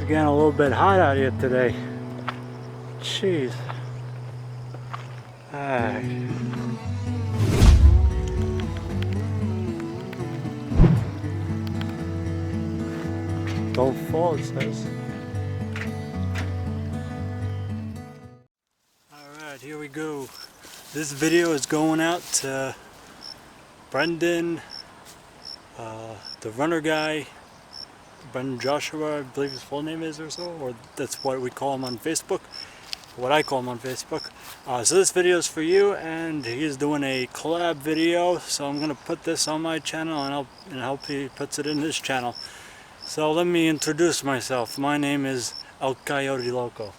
getting a little bit hot out here today. Jeez. Alright. Don't fall, it says. Alright, here we go. This video is going out to Brendan, the runner guy, Brendan Joshua, I believe his full name is or so, or that's what we call him on Facebook, what I call him on Facebook. So this video is for you, and he's doing a collab video, so I'm going to put this on my channel and help he puts it in his channel. So let me introduce myself. My name is El Coyote Loco,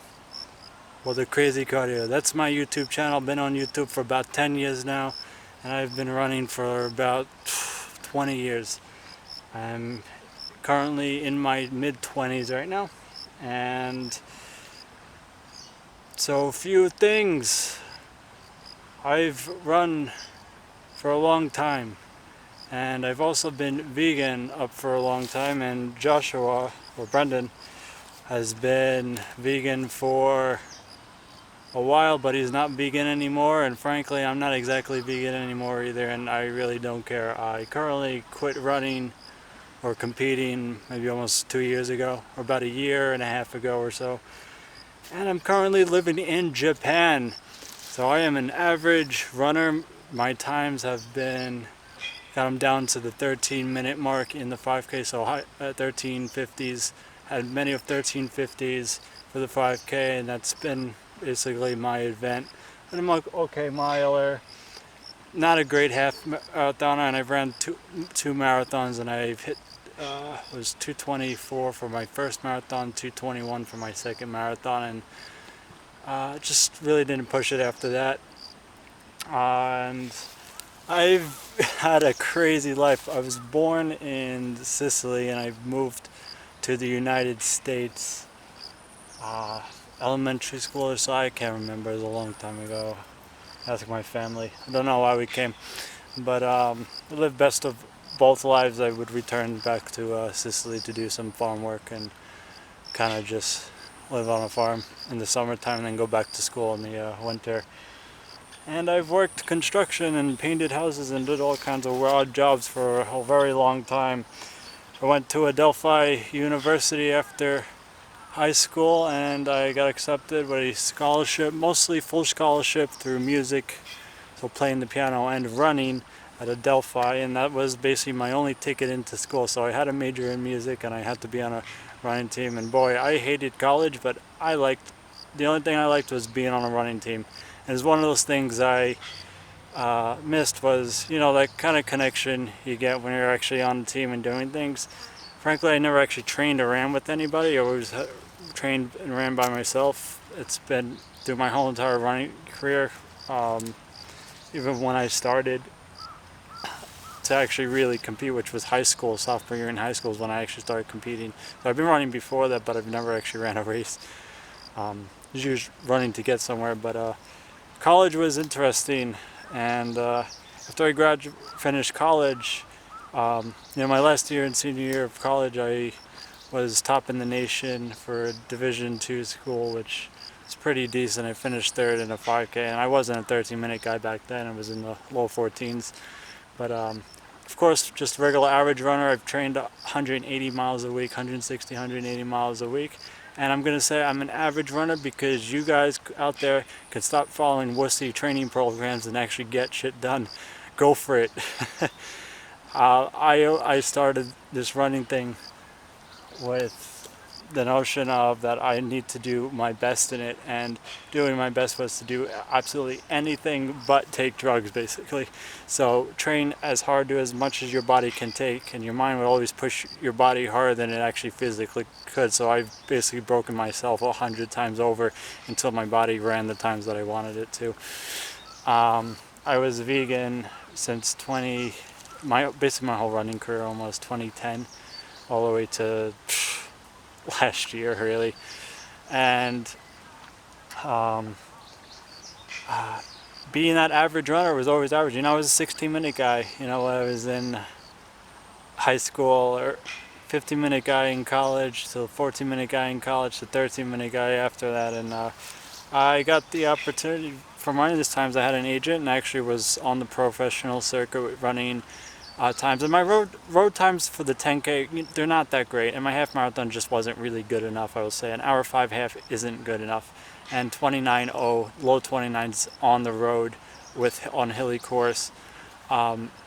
or the Crazy Cardio. That's my YouTube channel. I've been on YouTube for about 10 years now, and I've been running for about 20 years. I'm currently in my mid-20s right now, and so a few things. I've run for a long time, and I've also been vegan up for a long time, and Joshua, or Brendan, has been vegan for a while, but he's not vegan anymore, and frankly I'm not exactly vegan anymore either, and I really don't care. I currently quit running or competing maybe almost 2 years ago, or about a year and a half ago or so, and I'm currently living in Japan. So I am an average runner. My times have been, got them down to the 13-minute mark in the 5K, so high, 1350s, had many of 1350s for the 5K, and that's been basically my event. And I'm like, okay, miler, not a great half marathoner, and I've ran two marathons, and I've hit was 224 for my first marathon, 221 for my second marathon, and just really didn't push it after that. And I've had a crazy life. I was born in Sicily, and I've moved to the United States. Elementary school or so, I can't remember. It was a long time ago. Ask my family. I don't know why we came, but I lived best of both lives. I would return back to Sicily to do some farm work and kind of just live on a farm in the summertime and then go back to school in the winter. And I've worked construction and painted houses and did all kinds of odd jobs for a very long time. I went to Adelphi University after high school, and I got accepted with a scholarship, mostly full scholarship through music, so playing the piano and running at Adelphi, and that was basically my only ticket into school. So I had a major in music and I had to be on a running team, and boy, I hated college, but the only thing I liked was being on a running team. And it's one of those things I missed, was, you know, that kind of connection you get when you're actually on the team and doing things. Frankly, I never actually trained or ran with anybody. I always trained and ran by myself. It's been through my whole entire running career, even when I started to actually really compete, which was high school. Sophomore year in high school is when I actually started competing. So I've been running before that, but I've never actually ran a race. Just running to get somewhere. But college was interesting, and after I finished college, my last year and senior year of college, I was top in the nation for a Division II school, which is pretty decent. I finished third in a 5K, and I wasn't a 13-minute guy back then. I was in the low 14s. But of course, just a regular average runner. I've trained 180 miles a week, 160, 180 miles a week. And I'm going to say I'm an average runner because you guys out there can stop following wussy training programs and actually get shit done. Go for it. I started this running thing with the notion of that I need to do my best in it, and doing my best was to do absolutely anything but take drugs, basically. So train as hard, do as much as your body can take, and your mind would always push your body harder than it actually physically could. So I've basically broken myself 100 times over until my body ran the times that I wanted it to. I was vegan since basically my whole running career, almost 2010, all the way to last year, really. And being that average runner was always average. I was a 16-minute guy, when I was in high school or 15-minute guy in college to 14-minute guy in college to 13-minute guy after that, and I got the opportunity for running these times. I had an agent and actually was on the professional circuit running times. And my road times for the 10K, they're not that great, and my half marathon just wasn't really good enough. I will say an hour 5 half isn't good enough, and 29:0, low 29s on the road on hilly course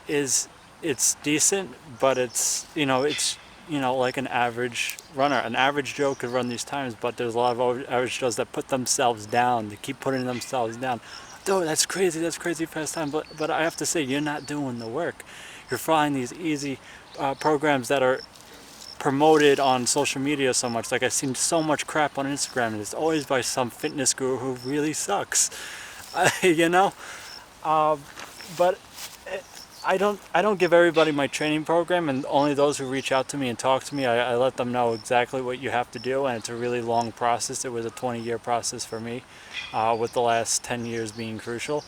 it's decent, but it's like an average runner. An average Joe could run these times, but there's a lot of average Joes that put themselves down. They keep putting themselves down. Dude, that's crazy fast time. But I have to say, you're not doing the work. You're following these easy programs that are promoted on social media so much. Like, I've seen so much crap on Instagram, and it's always by some fitness guru who really sucks. you know? But I don't give everybody my training program, and only those who reach out to me and talk to me, I let them know exactly what you have to do, and it's a really long process. It was a 20-year process for me, with the last 10 years being crucial,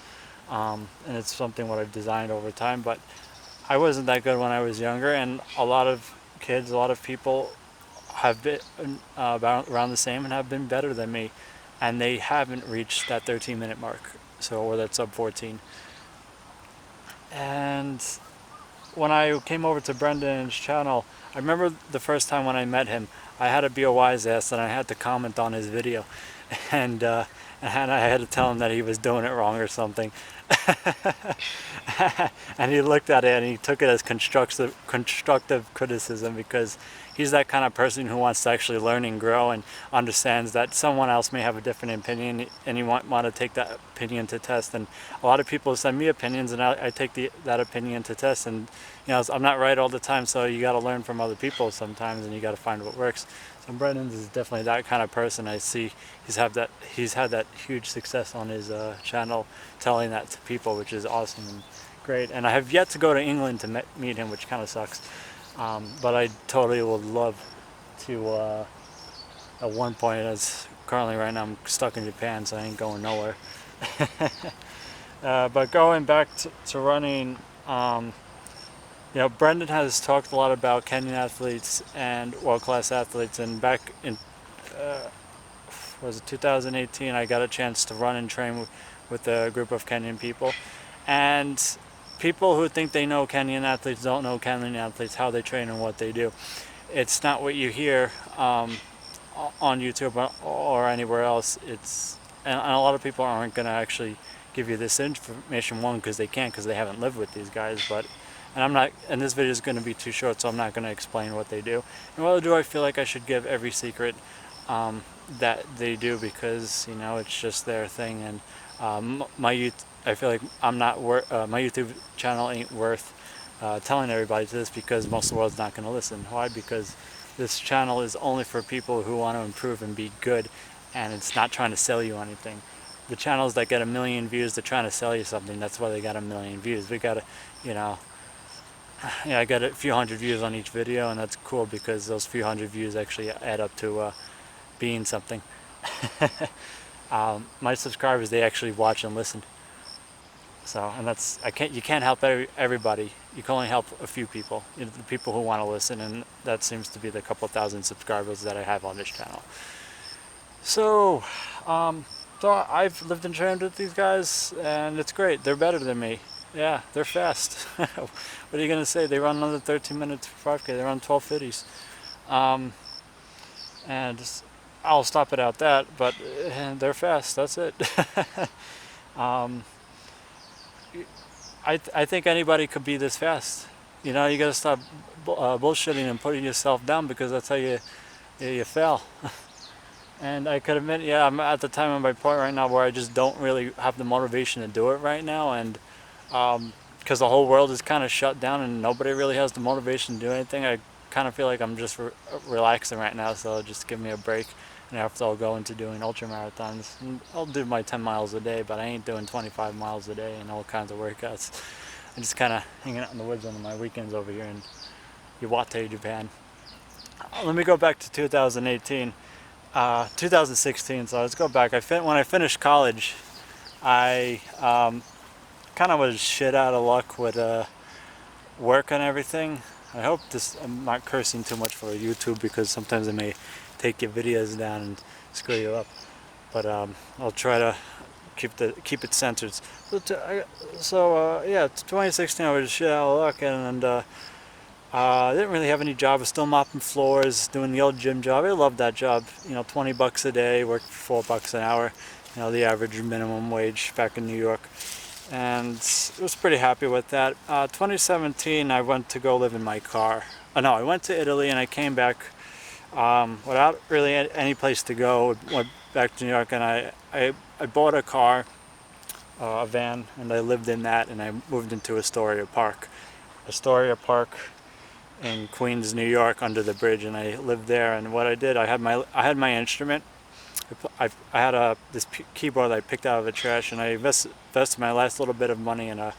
and it's something what I've designed over time. But I wasn't that good when I was younger, and a lot of kids, a lot of people have been around the same and have been better than me, and they haven't reached that 13-minute mark, or that sub 14. And when I came over to Brendan's channel, I remember the first time when I met him, I had to be a wise ass and I had to comment on his video, and I had to tell him that he was doing it wrong or something. And he looked at it and he took it as constructive criticism, because he's that kind of person who wants to actually learn and grow, and understands that someone else may have a different opinion, and you want to take that opinion to test. And a lot of people send me opinions, and I take that opinion to test. And I'm not right all the time, so you got to learn from other people sometimes, and you got to find what works. So Brendan is definitely that kind of person. I see he's had that huge success on his channel, telling that to people, which is awesome and great. And I have yet to go to England to meet him, which kind of sucks. But I totally would love to, at one point, as currently right now I'm stuck in Japan, so I ain't going nowhere. But going back to running, Brendan has talked a lot about Kenyan athletes and world-class athletes, and back in, was it 2018, I got a chance to run and train with a group of Kenyan people. And people who think they know Kenyan athletes don't know Kenyan athletes, how they train and what they do. It's not what you hear on YouTube or anywhere else. And a lot of people aren't going to actually give you this information, one, because they can't, because they haven't lived with these guys. And this video is going to be too short, so I'm not going to explain what they do. And whether do I feel like I should give every secret that they do, because it's just their thing. And I feel like my YouTube channel ain't worth telling everybody this, because most of the world's not going to listen. Why? Because this channel is only for people who want to improve and be good, and it's not trying to sell you anything. The channels that get 1 million views, they're trying to sell you something. That's why they got 1 million views. We got I got a few hundred views on each video, and that's cool, because those few hundred views actually add up to being something. My subscribers, they actually watch and listen. So, and you can't help everybody. You can only help a few people, the people who want to listen, and that seems to be the couple thousand subscribers that I have on this channel. So, I've lived and trained with these guys, and it's great. They're better than me. Yeah, they're fast. What are you gonna say? They run another 13 minutes for 5K. They run 12:50s. And I'll stop it at that. But they're fast. That's it. I think anybody could be this fast. You gotta stop bullshitting and putting yourself down, because that's how you fail. And I could admit, I'm at the time of my point right now where I just don't really have the motivation to do it right now, and because the whole world is kind of shut down and nobody really has the motivation to do anything, I kind of feel like I'm just relaxing right now. So just give me a break, and after I'll go into doing ultra marathons. And I'll do my 10 miles a day, but I ain't doing 25 miles a day and all kinds of workouts. I'm just kind of hanging out in the woods on my weekends over here in Iwate, Japan. Let me go back to 2018. 2016, so let's go back. When I finished college, I kind of was shit out of luck with work and everything. I'm not cursing too much for YouTube because sometimes they may take your videos down and screw you up. But I'll try to keep it censored. Yeah, 2016 I was shit out of luck, and I didn't really have any job. I was still mopping floors, doing the old gym job. I loved that job. 20 bucks a day, worked for $4 an hour. The average minimum wage back in New York. And I was pretty happy with that. 2017, I went to go live in my car. No, I went to Italy and I came back without really any place to go. Went back to New York and I bought a car, a van, and I lived in that, and I moved into Astoria Park. Astoria Park in Queens, New York, under the bridge, and I lived there. And what I did, I had my instrument. I had this keyboard that I picked out of the trash, and I invested my last little bit of money in a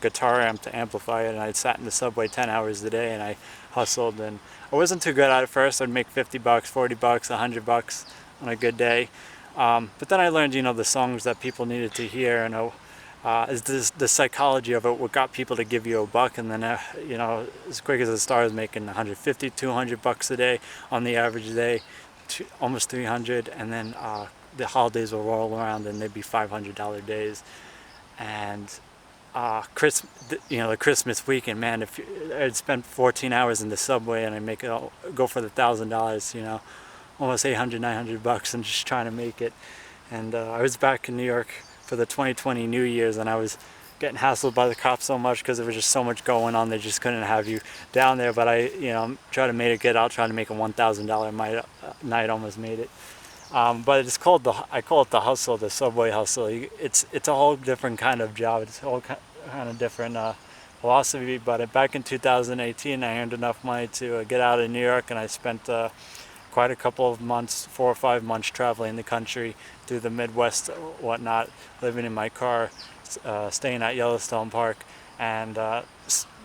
guitar amp to amplify it. And I sat in the subway 10 hours a day, and I hustled. And I wasn't too good at it first. I'd make 50 bucks, 40 bucks, 100 bucks on a good day. But then I learned, the songs that people needed to hear, and is the psychology of it, what got people to give you $1, and then as quick as it started, making 150, 200 bucks a day on the average day, almost 300, and then the holidays will roll around and they'd be $500 days. And the Christmas weekend, man, if I'd spent 14 hours in the subway and I make it go for the $1,000, almost 800, 900 bucks, and just trying to make it. And I was back in New York for the 2020 New Year's, and I was getting hassled by the cops so much because there was just so much going on. They just couldn't have you down there. But I, tried to make it get out, trying to make a $1,000 night, almost made it. But it's called I call it the hustle, the subway hustle. It's a whole different kind of job. It's a whole kind of different philosophy. But back in 2018, I earned enough money to get out of New York, and I spent quite a couple of months, 4 or 5 months, traveling the country through the Midwest, whatnot, living in my car, staying at Yellowstone Park, and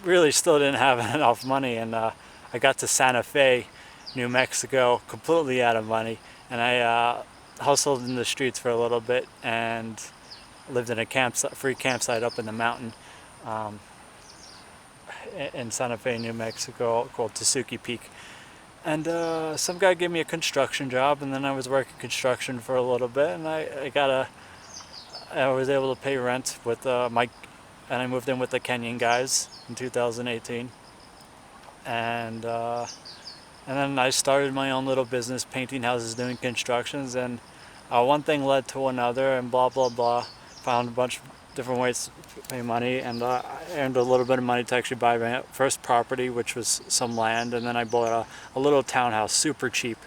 really still didn't have enough money. And I got to Santa Fe, New Mexico, completely out of money, and I hustled in the streets for a little bit and lived in a free campsite up in the mountain in Santa Fe, New Mexico, called Tesuque Peak. And some guy gave me a construction job, and then I was working construction for a little bit, and I was able to pay rent with and I moved in with the Kenyan guys in 2018, and then I started my own little business, painting houses, doing constructions, and one thing led to another, and blah blah blah. Found a bunch of different ways to pay money, and I earned a little bit of money to actually buy my first property, which was some land, and then I bought a little townhouse, super cheap,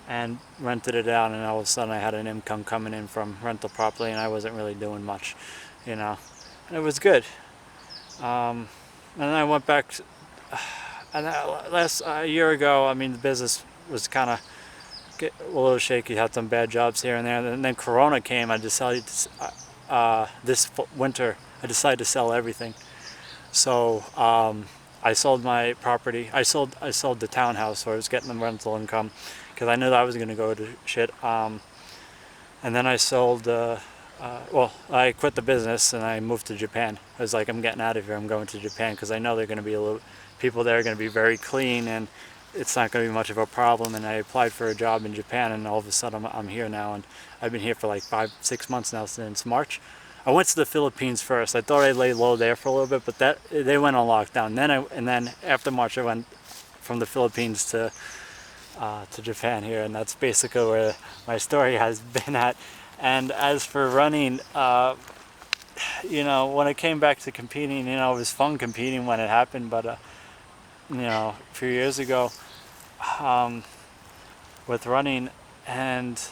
and rented it out, and all of a sudden I had an income coming in from rental property, and I wasn't really doing much, and it was good. And then I went back, and a year ago, the business was kind of a little shaky, had some bad jobs here and there, and then Corona came. I decided this winter, I decided to sell everything. So I sold my property. I sold the townhouse, so I was getting the rental income because I knew that I was going to go to shit. And then I sold. I quit the business and I moved to Japan. I was like, I'm getting out of here. I'm going to Japan because I know they're going to be people there are going to be very clean, and it's not going to be much of a problem. And I applied for a job in Japan, and all of a sudden I'm here now, and I've been here for like 5-6 months now, since March. I went to the Philippines first. I thought I'd lay low there for a little bit, but they went on lockdown. Then after March, I went from the Philippines to Japan here, and that's basically where my story has been at. And as for running, when I came back to competing, it was fun competing when it happened, but a few years ago, with running and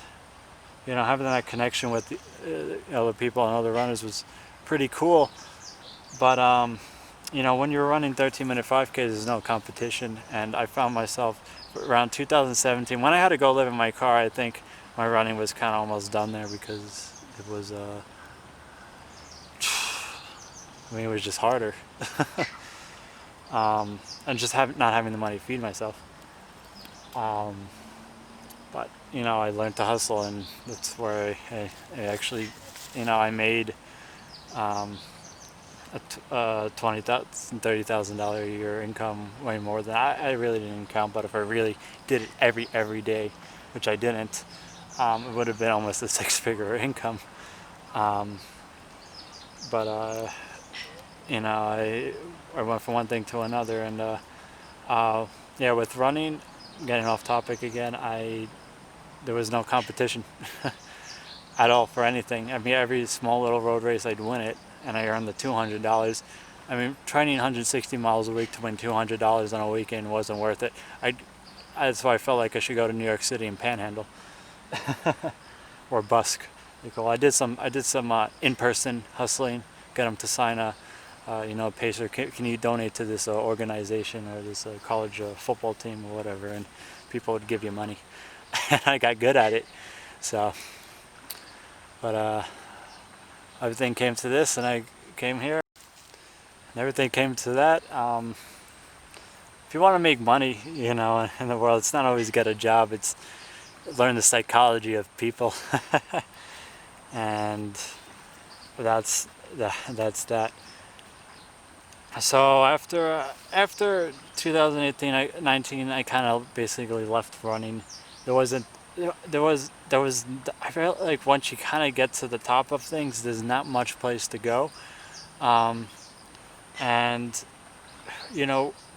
having that connection with the people and other runners was pretty cool. But when you're running 13-minute 5Ks, there's no competition, and I found myself around 2017 when I had to go live in my car. I think my running was kind of almost done there because it was it was just harder. And just not having the money to feed myself. But I learned to hustle, and that's where I actually, I made $20,000, $30,000 a year income, way more than I really didn't count. But if I really did it every day, which I didn't, it would have been almost a six-figure income. Um, but I went from one thing to another, and yeah, with running, getting off topic again, there was no competition at all for anything. I mean, every small little road race, I'd win it, and I earned the $200. I mean, training 160 miles a week to win $200 on a weekend wasn't worth it. That's why I felt like I should go to New York City and panhandle or busk. Well, I did some in-person hustling, get them to sign a pacer. Can you donate to this organization or this college football team or whatever? And people would give you money, and I got good at it. So, but everything came to this, and I came here, and everything came to that. If you want to make money, in the world, it's not always get a job. It's learn the psychology of people, and that's that. So after 2018-19, I kind of basically left running. There wasn't there was I felt like once you kind of get to the top of things, there's not much place to go, and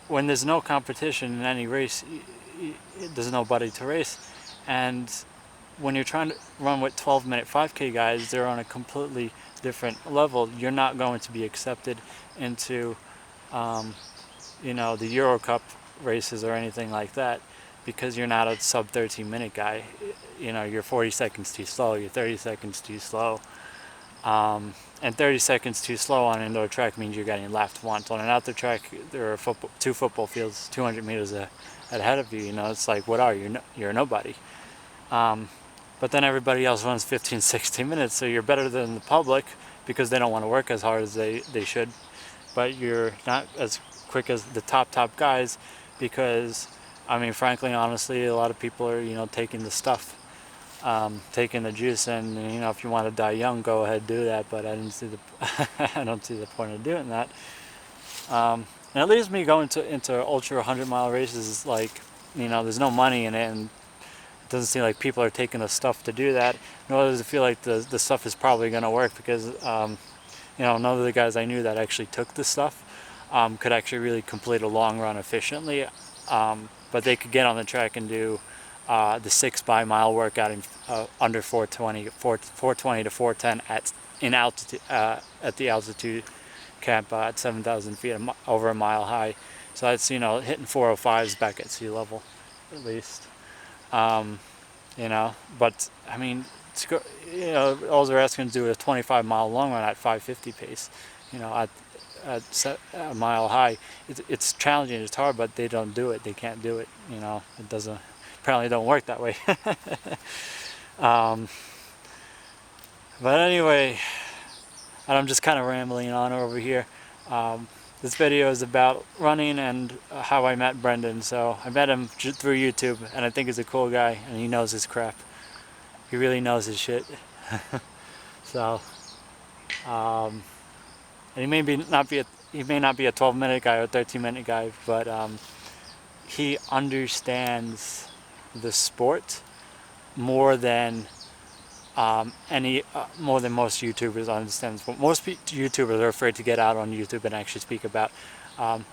when there's no competition in any race, there's nobody to race, and when you're trying to run with 12-minute 5K guys, they're on a completely different level. You're not going to be accepted into the Euro Cup races or anything like that, because you're not a sub 13-minute guy. You're 40 seconds too slow, you're 30 seconds too slow, and 30 seconds too slow on an indoor track means you're getting lapped once. On an outdoor track, there are two football fields 200 meters ahead of you. It's like, what are you? You're nobody. But then everybody else runs 15, 16 minutes, so you're better than the public because they don't want to work as hard as they should. But you're not as quick as the top guys, because, I mean, frankly, honestly, a lot of people are, taking the stuff, taking the juice, and, if you want to die young, go ahead, do that. But I don't see the point of doing that. And it leaves me going into ultra 100-mile races, like, there's no money in it, and it doesn't seem like people are taking the stuff to do that. Nor does it feel like the stuff is probably going to work, because none of the guys I knew that actually took the stuff could actually really complete a long run efficiently, but they could get on the track and do the 6 by mile workout in under 420 to 410 in altitude at the altitude camp at 7,000 feet, over a mile high. So that's hitting 405s back at sea level, at least. But I mean, all they're asking to do is a 25-mile long run at 550 pace, at a mile high. It's challenging, it's hard, but they don't do it. They can't do it. It doesn't, apparently don't work that way. But anyway, and I'm just kind of rambling on over here. This video is about running and how I met Brendan. So I met him through YouTube, and I think he's a cool guy, and he knows his crap. He really knows his shit. So, and he may not be a 12-minute guy or a 13-minute guy, but he understands the sport more than more than most YouTubers understand. Most YouTubers are afraid to get out on YouTube and actually speak about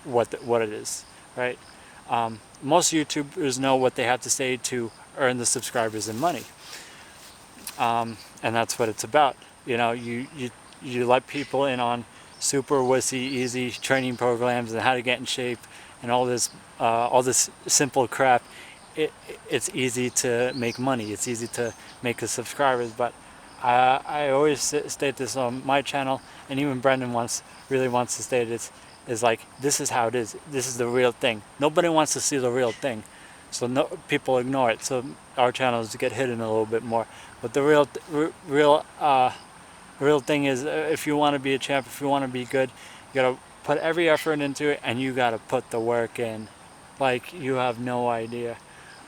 what it is, right? Most YouTubers know what they have to say to earn the subscribers and money, and that's what it's about. You let people in on super wussy, easy training programs and how to get in shape and all this simple crap. It's easy to make money. It's easy to make the subscribers, but I always state this on my channel, and even Brendan really wants to state it. Is like, this is how it is. This is the real thing. Nobody wants to see the real thing, so people ignore it. So our channels get hidden a little bit more. But the real thing is, if you want to be a champ, if you want to be good, you gotta put every effort into it, and you gotta put the work in. Like, you have no idea.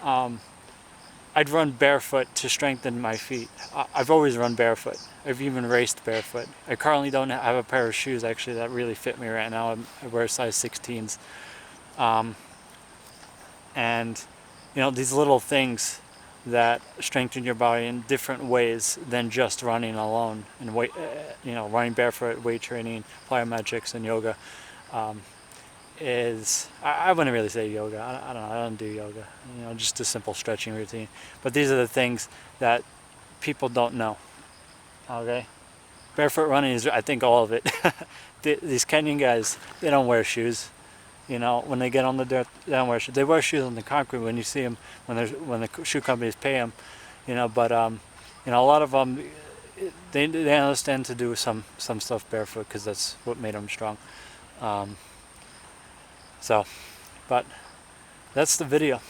I I'd run barefoot to strengthen my feet. I've always run barefoot. I've even raced barefoot. I currently don't have a pair of shoes actually that really fit me right now. I wear size 16s. And you know, these little things that strengthen your body in different ways than just running alone, and you know, running barefoot, weight training, plyometrics, and yoga. I wouldn't really say yoga. I don't know. I don't do yoga. You know, just a simple stretching routine. But these are the things that people don't know. Okay, barefoot running is, I think, all of it. These Kenyan guys, they don't wear shoes. You know, when they get on the dirt, they don't wear shoes. They wear shoes on the concrete when you see them, when the shoe companies pay them. You know, but you know, a lot of them, they understand to do some stuff barefoot because that's what made them strong. So, but that's the video,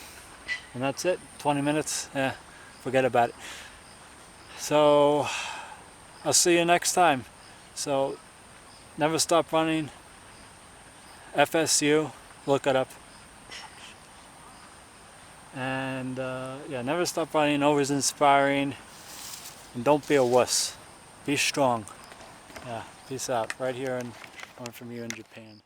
and that's it. 20 minutes. Forget about it. So I'll see you next time. So never stop running. FSU, look it up. And yeah, never stop running, always inspiring, and don't be a wuss. Be strong. Yeah, peace out. Right here, and one from you in Japan.